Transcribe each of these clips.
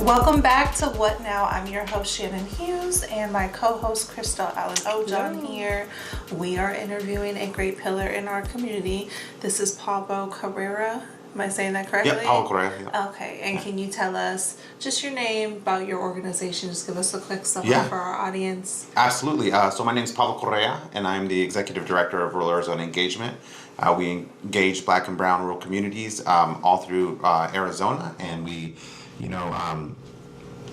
Welcome back to What Now? I'm your host, Shannon Hughes, and my co-host, Chrystal O'Jon here. We are interviewing a great pillar in our community. This is Pablo Correa. Am I saying that correctly? Yep, Pablo Correa. Yeah. Okay, and can you tell us just your name, about your organization? Just give us a quick summary for our audience. Absolutely. So my name is Pablo Correa, and I'm the Executive Director of Rural Arizona Engagement. We engage Black and Brown rural communities all through Arizona, and we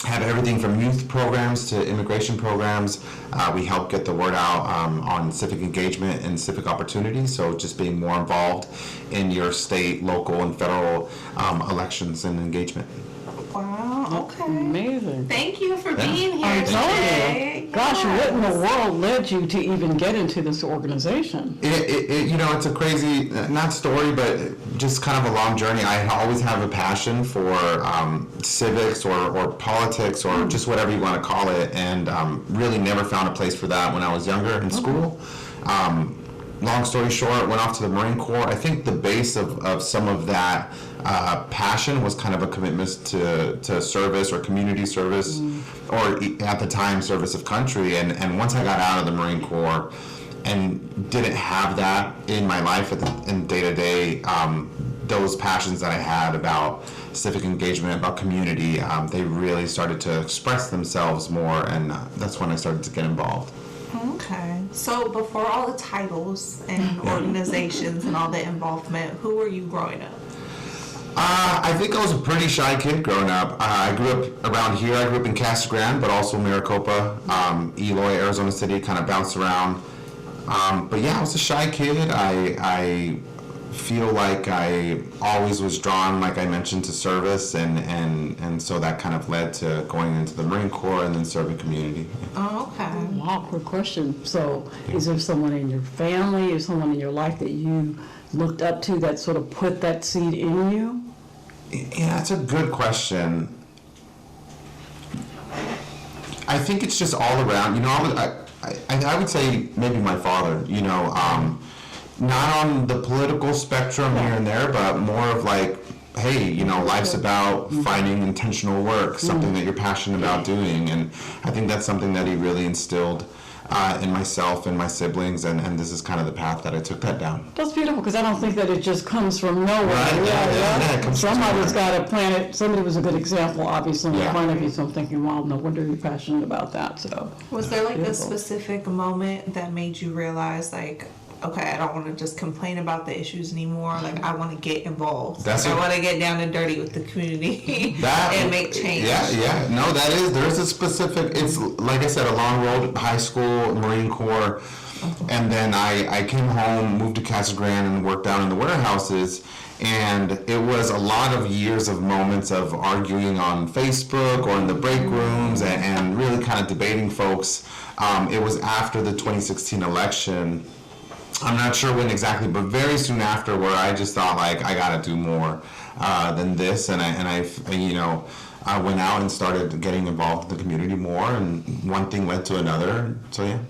have everything from youth programs to immigration programs. We help get the word out on civic engagement and civic opportunities, so just being more involved in your state, local, and federal elections and engagement. Wow, okay. Amazing. Thank you for being here today. Gosh, what in the world led you to even get into this organization? It's a crazy, not story, but just kind of a long journey. I always have a passion for civics or politics or just whatever you want to call it, and really never found a place for that when I was younger in school. Long story short, went off to the Marine Corps. I think the base of some of that passion was kind of a commitment to service or community service, or at the time, service of country. And once I got out of the Marine Corps and didn't have that in my life in day-to-day, those passions that I had about civic engagement, about community, they really started to express themselves more, and that's when I started to get involved. Okay. So before all the titles and organizations and all the involvement, who were you growing up? I think I was a pretty shy kid growing up. I grew up around here. I grew up in Casa Grande, but also Maricopa, Eloy, Arizona City, kind of bounced around. But yeah, I was a shy kid. I feel like I always was drawn, like I mentioned, to service, and so that kind of led to going into the Marine Corps and then serving community. Oh, okay. Wow, quick question. So, is there someone in your family or someone in your life that you looked up to that sort of put that seed in you? Yeah, that's a good question. I think it's just all around. I would say maybe my father. Not on the political spectrum here and there, but more of like, hey, life's about finding intentional work, something that you're passionate about doing. And I think that's something that he really instilled in myself and my siblings, and this is kind of the path that I took that down. That's beautiful, because I don't think that it just comes from nowhere. Right? Yeah, Somebody's got to plant it. Somebody was a good example, obviously, in front of you, so I'm thinking, wow, no wonder you're passionate about that. So, was there like a specific moment that made you realize, like, okay, I don't want to just complain about the issues anymore. Like, I want to get involved. I want to get down and dirty with the community and make change. Yeah. No, there's a specific, it's like I said, a long road, high school, Marine Corps. And then I came home, moved to Casa Grande, and worked down in the warehouses. And it was a lot of years of moments of arguing on Facebook or in the break rooms and really kind of debating folks. It was after the 2016 election. I'm not sure when exactly, but very soon after, where I just thought, like, I got to do more than this, and I went out and started getting involved in the community more, and one thing led to another. So yeah.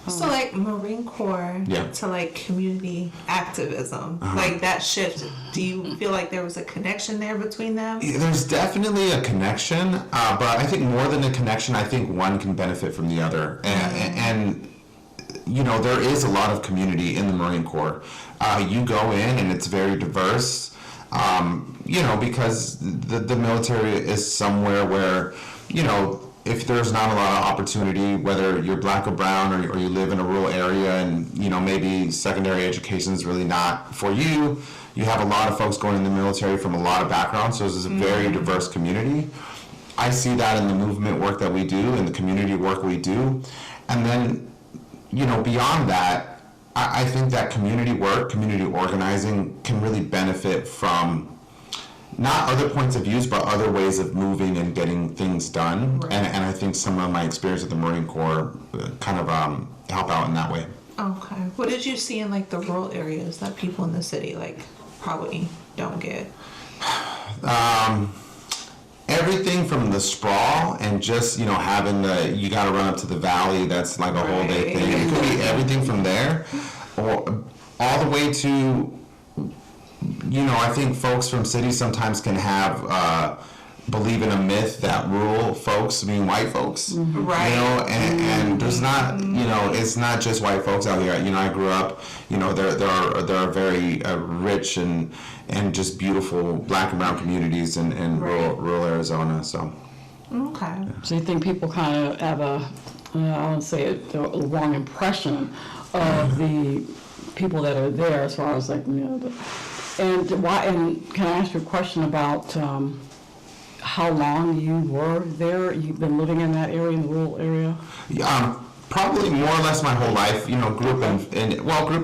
So like Marine Corps to like community activism, like that shift. Do you feel like there was a connection there between them? There's definitely a connection, but I think more than a connection, I think one can benefit from the other, and there is a lot of community in the Marine Corps. You go in and it's very diverse, because the military is somewhere where, if there's not a lot of opportunity, whether you're Black or brown or you live in a rural area and, maybe secondary education is really not for you, you have a lot of folks going in the military from a lot of backgrounds, so this is a very diverse community. I see that in the movement work that we do, in the community work we do. And then, beyond that, I think that community work, community organizing can really benefit from not other points of views, but other ways of moving and getting things done. Right. And I think some of my experience at the Marine Corps kind of help out in that way. Okay. What did you see in like the rural areas that people in the city like probably don't get? Everything from the sprawl and just, having you got to run up to the valley, that's like a whole day thing. It could be everything from there or all the way to, I think folks from cities sometimes can have, believe in a myth that rural folks mean white folks. Right. And there's not, it's not just white folks out here. I grew up, there are very rich and just beautiful black and brown communities in rural Arizona. So. Okay. So you think people kind of have I don't say it, the wrong impression of the people that are there as far as like, and why, and can I ask you a question about how long you were there? You've been living in that area, in the rural area? Probably more or less my whole life. Grew up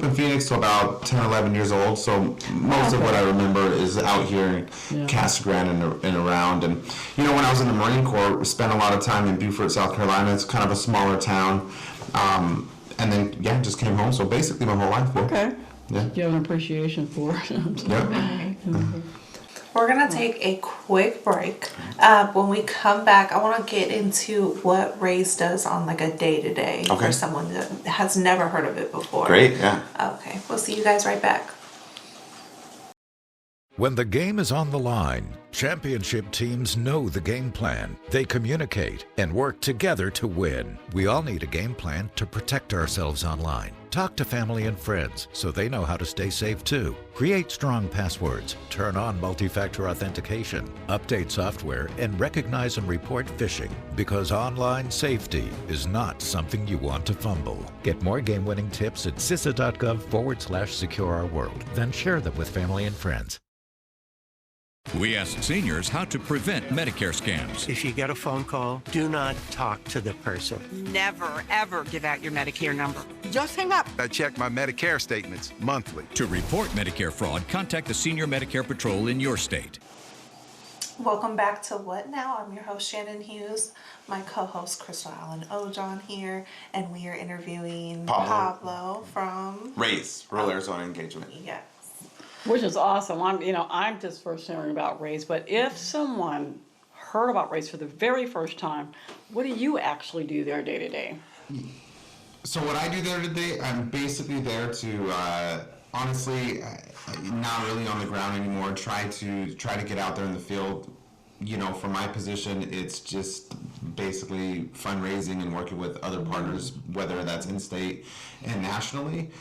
in Phoenix till about 10, 11 years old. So most of what I remember is out here in Casa Grande and around. And when I was in the Marine Corps, we spent a lot of time in Beaufort, South Carolina. It's kind of a smaller town. And then just came home. So basically my whole life. Okay. Yeah. You have an appreciation for it. Yeah. We're going to take a quick break. When we come back, I want to get into what RAZE does on like a day-to-day for someone that has never heard of it before. Great, yeah. Okay, we'll see you guys right back. When the game is on the line, championship teams know the game plan. They communicate and work together to win. We all need a game plan to protect ourselves online. Talk to family and friends so they know how to stay safe too. Create strong passwords, turn on multi-factor authentication, update software, and recognize and report phishing, because online safety is not something you want to fumble. Get more game-winning tips at CISA.gov/secure-our-world. Then share them with family and friends. We asked seniors how to prevent Medicare scams. If you get a phone call, do not talk to the person. Never, ever give out your Medicare number. Just hang up. I check my Medicare statements monthly. To report Medicare fraud, contact the Senior Medicare Patrol in your state. Welcome back to What Now? I'm your host, Shannon Hughes. My co-host, Chrystal O'Jon here, and we are interviewing Pablo from RAZE, Rural Arizona Engagement. Yes. Which is awesome. I'm just first hearing about RAZE, but if someone heard about RAZE for the very first time, what do you actually do there day to day? So what I do there today, I'm basically there to, honestly, not really on the ground anymore. Try to get out there in the field. For my position, it's just basically fundraising and working with other partners, whether that's in-state and nationally.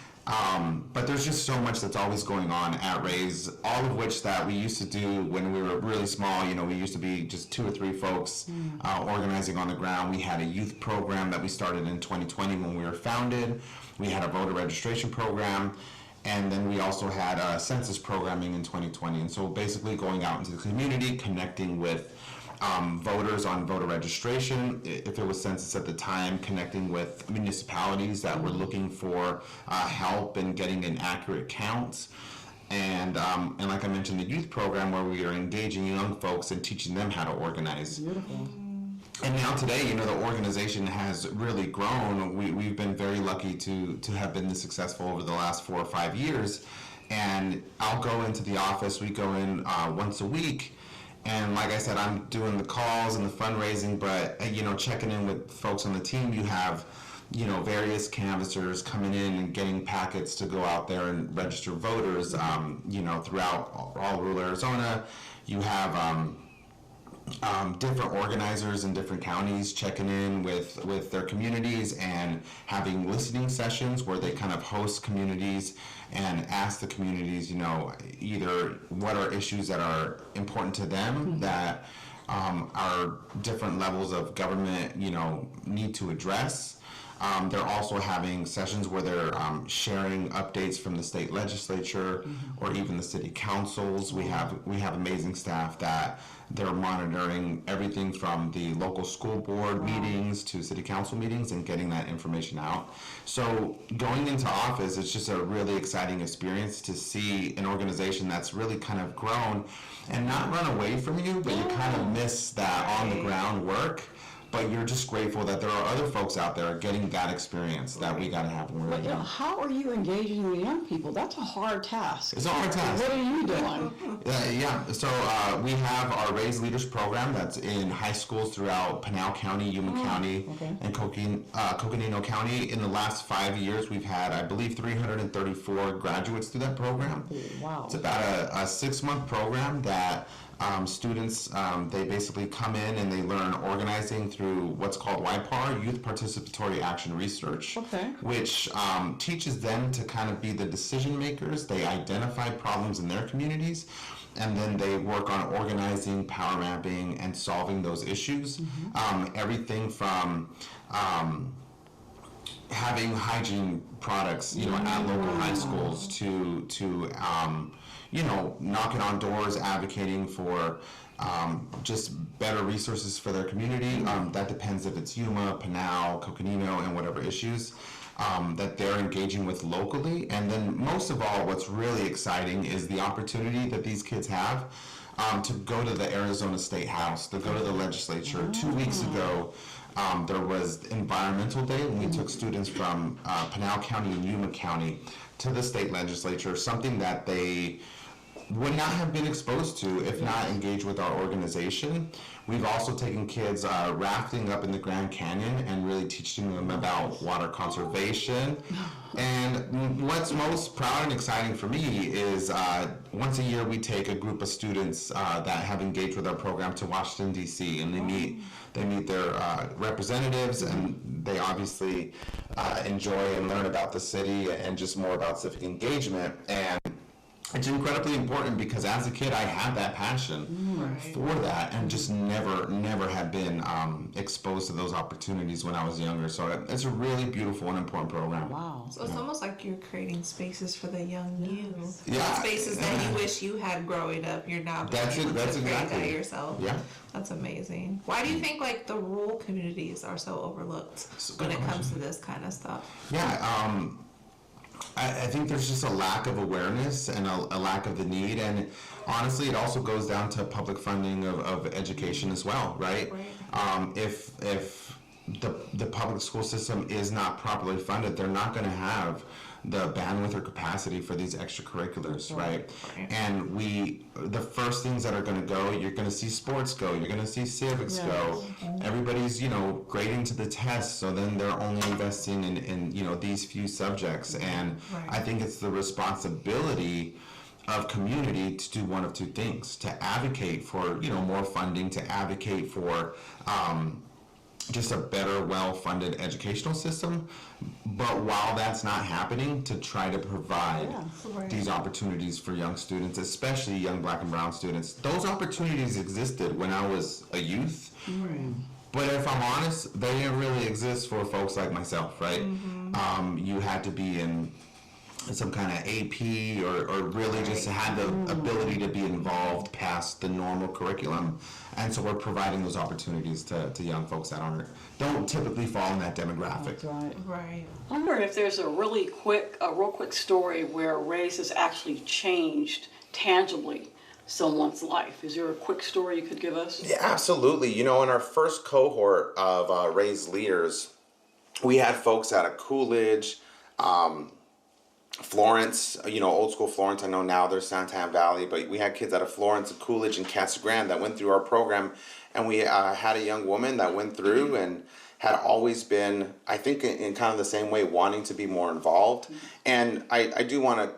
But there's just so much that's always going on at RAZE, all of which that we used to do when we were really small. We used to be just 2 or 3 folks organizing on the ground. We had a youth program that we started in 2020 when we were founded. We had a voter registration program. And then we also had census programming in 2020. And so basically going out into the community, connecting with voters on voter registration, if it was census at the time, connecting with municipalities that were looking for help in getting an accurate count. And like I mentioned, the youth program where we are engaging young folks and teaching them how to organize. Beautiful. And now today, the organization has really grown. We've been very lucky to have been this successful over the last 4 or 5 years. And I'll go into the office, we go in once a week. And like I said, I'm doing the calls and the fundraising, but checking in with folks on the team. You have, various canvassers coming in and getting packets to go out there and register voters, throughout all rural Arizona. You have different organizers in different counties checking in with their communities and having listening sessions where they kind of host communities and ask the communities, either what are issues that are important to them that our different levels of government, need to address. They're also having sessions where they're sharing updates from the state legislature or even the city councils. We have amazing staff that they're monitoring everything from the local school board meetings to city council meetings and getting that information out. So going into office, it's just a really exciting experience to see an organization that's really kind of grown and not run away from you, but you kind of miss that on the ground work. but you're just grateful that there are other folks out there getting that experience that we got to have when we're But young. how are you engaging the young people? That's a hard task. It's a hard task. What are you doing? So we have our RAZE Leaders program that's in high schools throughout Pinal County, Yuma County, and Coconino County. In the last 5 years, we've had, I believe, 334 graduates through that program. Wow. It's about a 6-month program that students, they basically come in and they learn organizing through what's called YPAR, Youth Participatory Action Research, which teaches them to kind of be the decision makers. They identify problems in their communities, and then they work on organizing, power mapping, and solving those issues. Everything from having hygiene products, at local high schools to knocking on doors, advocating for just better resources for their community. That depends if it's Yuma, Pinal, Coconino, and whatever issues that they're engaging with locally. And then most of all, what's really exciting is the opportunity that these kids have to go to the Arizona State House, to go to the legislature. 2 weeks ago, there was Environmental Day, and we took students from Pinal County and Yuma County to the state legislature, something that they would not have been exposed to if not engaged with our organization. We've also taken kids rafting up in the Grand Canyon and really teaching them about water conservation. And what's most proud and exciting for me is once a year we take a group of students that have engaged with our program to Washington, D.C., and they meet their representatives, and they obviously enjoy and learn about the city and just more about civic engagement. And it's incredibly important because as a kid I had that passion for that, and just never had been exposed to those opportunities when I was younger. So it's a really beautiful and important program. Wow. So it's almost like you're creating spaces for the young you. Yeah. Spaces that you wish you had growing up, you're now That's being able to create exactly that yourself. Yeah. That's amazing. Why do you think like the rural communities are so overlooked when it comes to this kind of stuff? Yeah, I think there's just a lack of awareness and a lack of the need, and honestly, it also goes down to public funding of education as well, right? If the public school system is not properly funded, they're not going to have the bandwidth or capacity for these extracurriculars, right? And the first things that are going to go, you're going to see sports go, you're going to see civics go. Everybody's, grading to the test, so then they're only investing in these few subjects. And I think it's the responsibility of community to do one of two things: to advocate for more funding, to advocate for just a better, well-funded educational system, but while that's not happening, to try to provide these opportunities for young students, especially young Black and brown students. Those opportunities existed when I was a youth, but if I'm honest, they didn't really exist for folks like myself, right? You had to be in some kind of AP or really just had the ability to be involved past the normal curriculum. And so we're providing those opportunities to young folks that don't typically fall in that demographic. That's Right. I'm wondering if there's a real quick story where RAZE has actually changed tangibly someone's life. Is there a quick story you could give us? Yeah, absolutely. In our first cohort of RAZE leaders, we had folks out of Coolidge, Florence, old school Florence. I know now there's Santan Valley, but we had kids out of Florence and Coolidge and Casa Grande that went through our program, and we had a young woman that went through and had always been, I think, in kind of the same way, wanting to be more involved. And I do want to,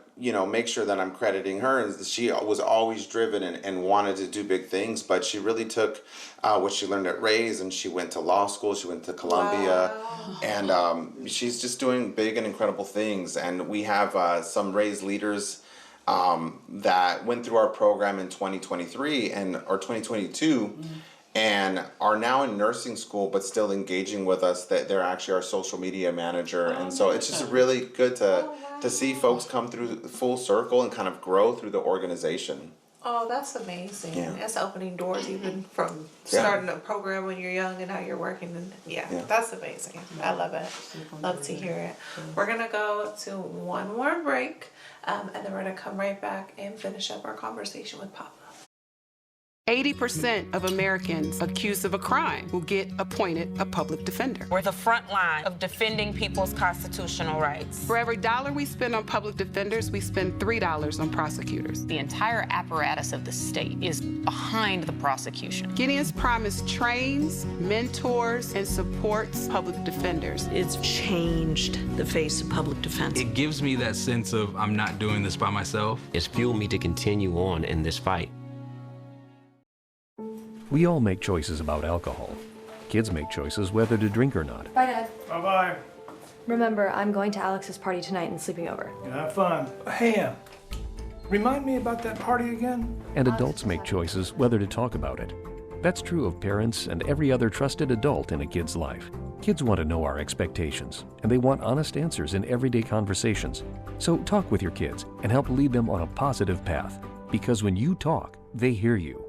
make sure that I'm crediting her, and she was always driven and wanted to do big things, but she really took what she learned at RAZE, and she went to law school, she went to Columbia, and she's just doing big and incredible things. And we have some RAZE leaders that went through our program in 2023 or 2022, and are now in nursing school but still engaging with us. That they're actually our social media manager. And so it's just really good to see folks come through full circle and kind of grow through the organization. Oh, that's amazing. Yeah. That's opening doors even from starting a program when you're young and now you're working. And that's amazing. I love it. Love to hear it. We're going to go to one more break, and then we're going to come right back and finish up our conversation with Papa. 80% of Americans accused of a crime will get appointed a public defender. We're the front line of defending people's constitutional rights. For every dollar we spend on public defenders, we spend $3 on prosecutors. The entire apparatus of the state is behind the prosecution. Gideon's Promise trains, mentors, and supports public defenders. It's changed the face of public defense. It gives me that sense of I'm not doing this by myself. It's fueled me to continue on in this fight. We all make choices about alcohol. Kids make choices whether to drink or not. Bye, Dad. Bye-bye. Remember, I'm going to Alex's party tonight and sleeping over. Have fun. Hey, remind me about that party again? And adults make choices whether to talk about it. That's true of parents and every other trusted adult in a kid's life. Kids want to know our expectations, and they want honest answers in everyday conversations. So talk with your kids and help lead them on a positive path. Because when you talk, they hear you.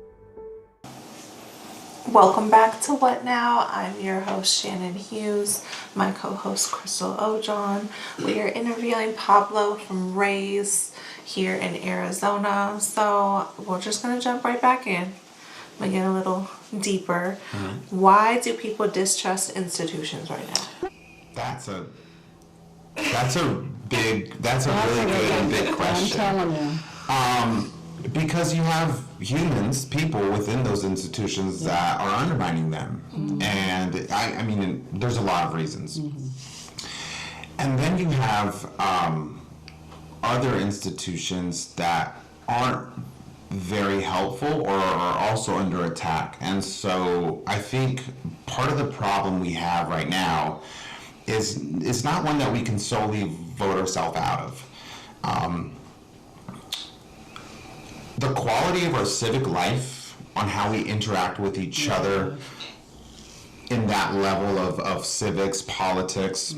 Welcome back to What Now? I'm your host, Shannon Hughes, my co-host, Chrystal O'Jon. We are interviewing Pablo from RAZE here in Arizona. So we're just going to jump right back in. I'm going to get a little deeper. Why do people distrust institutions right now? That's a really good and big question. I'm telling you. Because you have humans, people within those institutions that are undermining them. And I mean, there's a lot of reasons. And then you have other institutions that aren't very helpful or are also under attack. And so I think part of the problem we have right now is not one that we can solely vote ourselves out of. The quality of our civic life on how we interact with each other in that level of civics, politics,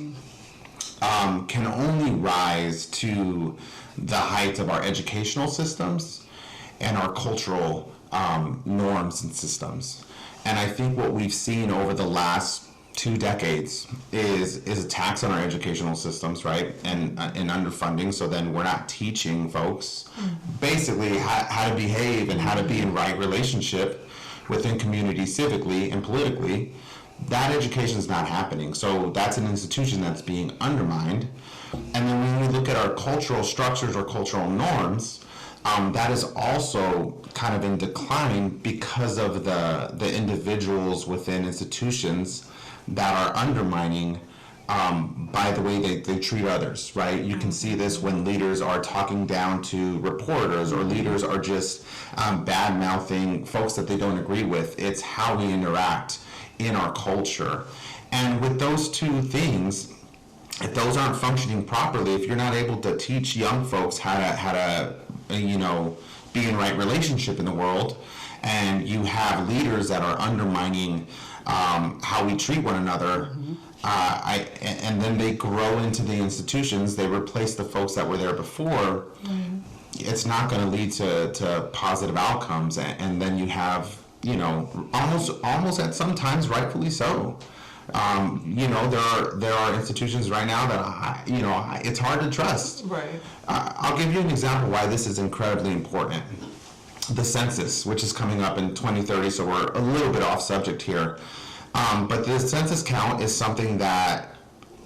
can only rise to the height of our educational systems and our cultural norms and systems. And I think what we've seen over the last 2 decades is attacks on our educational systems, right? And underfunding, so then we're not teaching folks basically how to behave and how to be in right relationship within community civically and politically. That education is not happening. So that's an institution that's being undermined. And then when we look at our cultural structures or cultural norms, that is also kind of in decline because of the individuals within institutions that are undermining by the way they treat others, right? You can see this when leaders are talking down to reporters or leaders are just bad-mouthing folks that they don't agree with. It's how we interact in our culture. And with those two things, if those aren't functioning properly, if you're not able to teach young folks how to be in right relationship in the world, and you have leaders that are undermining how we treat one another, and then they grow into the institutions, they replace the folks that were there before, it's not going to lead to positive outcomes. And then you have, almost at sometimes rightfully so. There are institutions right now that, it's hard to trust. Right. I'll give you an example why this is incredibly important. The census, which is coming up in 2030, so we're a little bit off subject here. But the census count is something that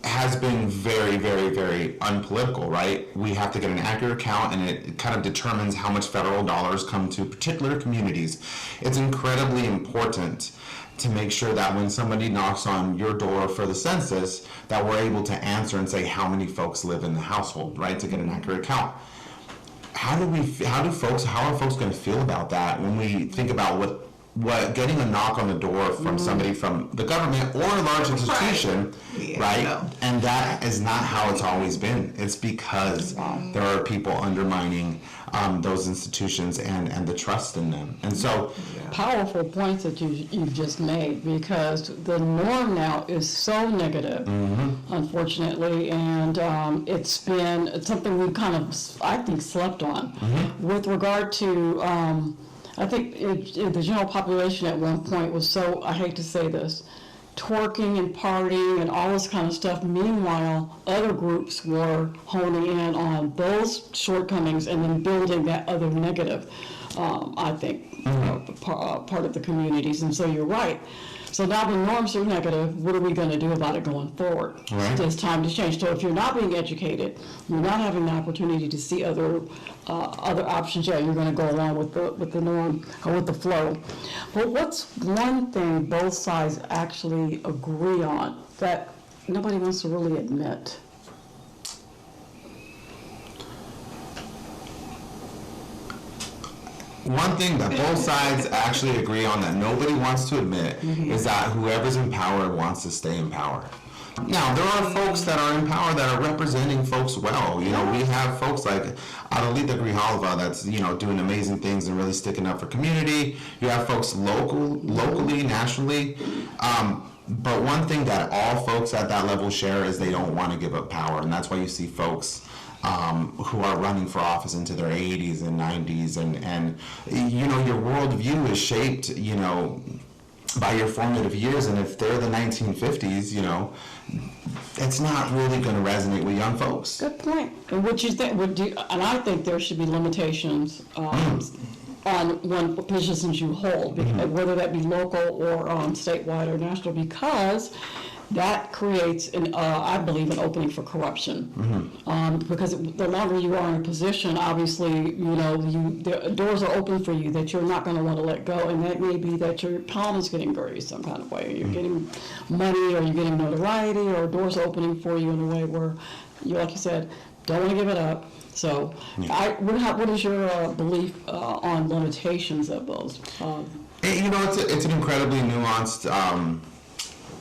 has been very, very, very unpolitical, right? We have to get an accurate count, and it kind of determines how much federal dollars come to particular communities. It's incredibly important to make sure that when somebody knocks on your door for the census, that we're able to answer and say how many folks live in the household, right? To get an accurate count. How are folks going to feel about that when we think about what getting a knock on the door from somebody from the government or a large institution, right? No. And that is not how it's always been. It's because there are people undermining those institutions and the trust in them. And so powerful points that you've just made, because the norm now is so negative, unfortunately, and it's something we've kind of, I think, slept on with regard to I think the general population at one point was so, I hate to say this, twerking and partying and all this kind of stuff. Meanwhile, other groups were honing in on those shortcomings and then building that other negative. I think, part of the communities. And so you're right. So now the norms are negative. What are we going to do about it going forward? Right. It's time to change. So if you're not being educated, you're not having the opportunity to see other options. Yeah, you're going to go along with the norm or with the flow. But what's one thing both sides actually agree on that nobody wants to really admit? One thing that both sides actually agree on that nobody wants to admit is that whoever's in power wants to stay in power. Now, there are folks that are in power that are representing folks well. You know, we have folks like Adelita Grijalva that's, you know, doing amazing things and really sticking up for community. You have folks locally, nationally. But one thing that all folks at that level share is they don't want to give up power. And that's why you see folks who are running for office into their 80s and 90s, and you know, your worldview is shaped, you know, by your formative years, and if they're the 1950s, you know, it's not really going to resonate with young folks. Good point. And what you think? And I think there should be limitations on what positions you hold, whether that be local or statewide or national, because that creates, I believe, an opening for corruption. Because the longer you are in a position, obviously, you know, the doors are open for you that you're not going to want to let go, and that may be that your palm is getting grazed some kind of way. You're getting money, or you're getting notoriety, or doors are opening for you in a way where you, like you said, don't want to give it up. So, what is your belief on limitations of those? You know, it's an incredibly nuanced.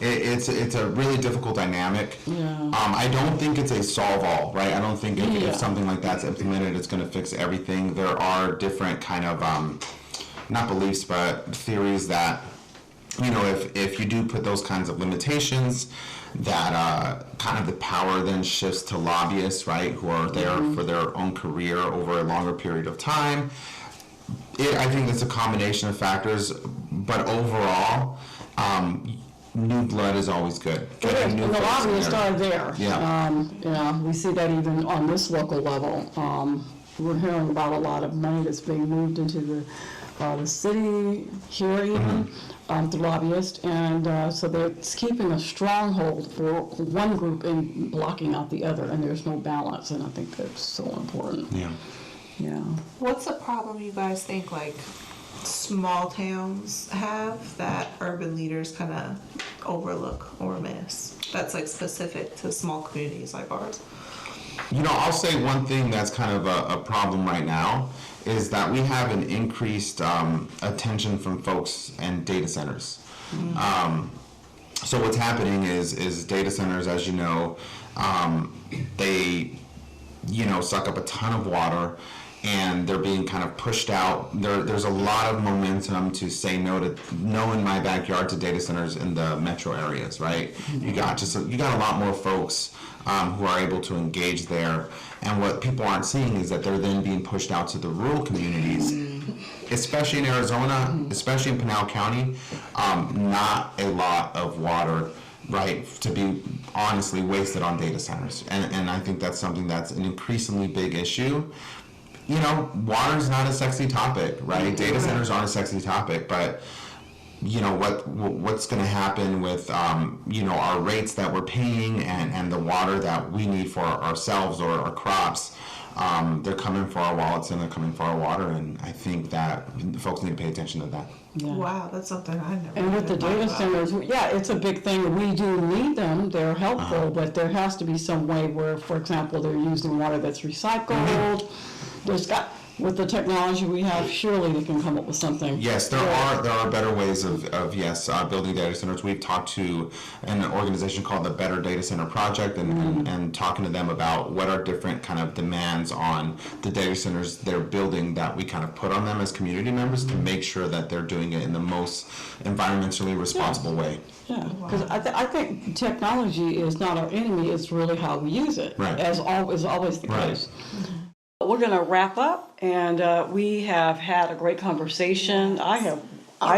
It's a really difficult dynamic. Yeah. I don't think it's a solve-all, right? I don't think if something like that's implemented, it's going to fix everything. There are different kind of, not beliefs, but theories that, you know, if you do put those kinds of limitations, that kind of the power then shifts to lobbyists, right, who are there for their own career over a longer period of time. I think it's a combination of factors, but overall, new blood is always good. And the lobbyists are there. Yeah. We see that even on this local level. We're hearing about a lot of money that's being moved into the city here even through lobbyists, and so they're keeping a stronghold for one group and blocking out the other, and there's no balance, and I think that's so important. Yeah. What's the problem you guys think, like, small towns have that urban leaders kind of overlook or miss, that's like specific to small communities like ours? You know, I'll say one thing that's kind of a problem right now is that we have an increased attention from folks and data centers. So what's happening is data centers, as you know, they, you know, suck up a ton of water, and they're being kind of pushed out. There's a lot of momentum to say no in my backyard to data centers in the metro areas, right? You got a lot more folks who are able to engage there, and what people aren't seeing is that they're then being pushed out to the rural communities, especially in Arizona, especially in Pinal County. Not a lot of water, right, to be honestly wasted on data centers, and I think that's something that's an increasingly big issue. You know, water's not a sexy topic, right? Data centers aren't a sexy topic, but you know what's going to happen with you know, our rates that we're paying and the water that we need for ourselves or our crops. They're coming for our wallets and they're coming for our water, and I think that folks need to pay attention to that. Yeah. Wow, that's something I never. And with the data centers, it's a big thing. We do need them; they're helpful, but there has to be some way where, for example, they're using water that's recycled. With the technology we have, surely we can come up with something. Yes, there are better ways of building data centers. We've talked to an organization called the Better Data Center Project, and talking to them about what are different kind of demands on the data centers they're building that we kind of put on them as community members to make sure that they're doing it in the most environmentally responsible way. Yeah, because I think technology is not our enemy; it's really how we use it. Right. As always the case. We're going to wrap up, and we have had a great conversation. I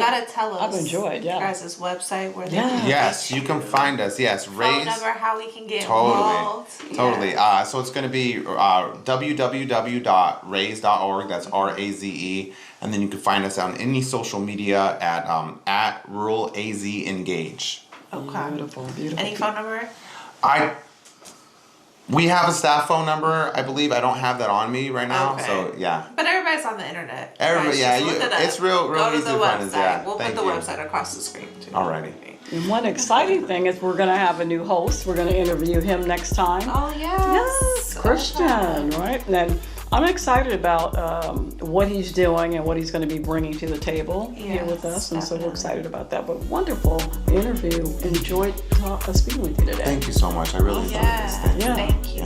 gotta tell us. I've enjoyed, yeah. You guys' website where they Yeah. can Yes, you can find us. Yes, phone RAZE. number, how we can get Totally. involved. Totally. Yeah. So it's going to be www.raze.org. That's RAZE. And then you can find us on any social media at Rural AZ Engage. Okay. Beautiful. Any phone number? We have a staff phone number, I believe. I don't have that on me right now. Okay. So yeah. But everybody's on the internet. Everybody, Guys, yeah, just look it up. it's real Go easy to the to find us. website. Yeah, We'll thank put the you. website across the screen too. Alrighty. And one exciting thing is we're going to have a new host. We're going to interview him next time. Oh, yes. Yes, Christian, right? And then I'm excited about what he's doing and what he's going to be bringing to the table here with us. And so we're excited about that. But wonderful interview. Enjoyed speaking with you today. Thank you so much. I really enjoyed this. Thank you. Thank you.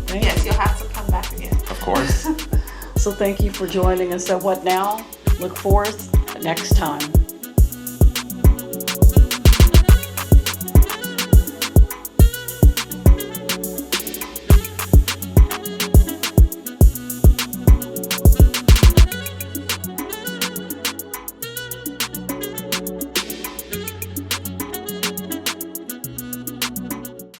Thank Yes, you'll have to come back again. Of course. So thank you for joining us at What Now? Look forward next time.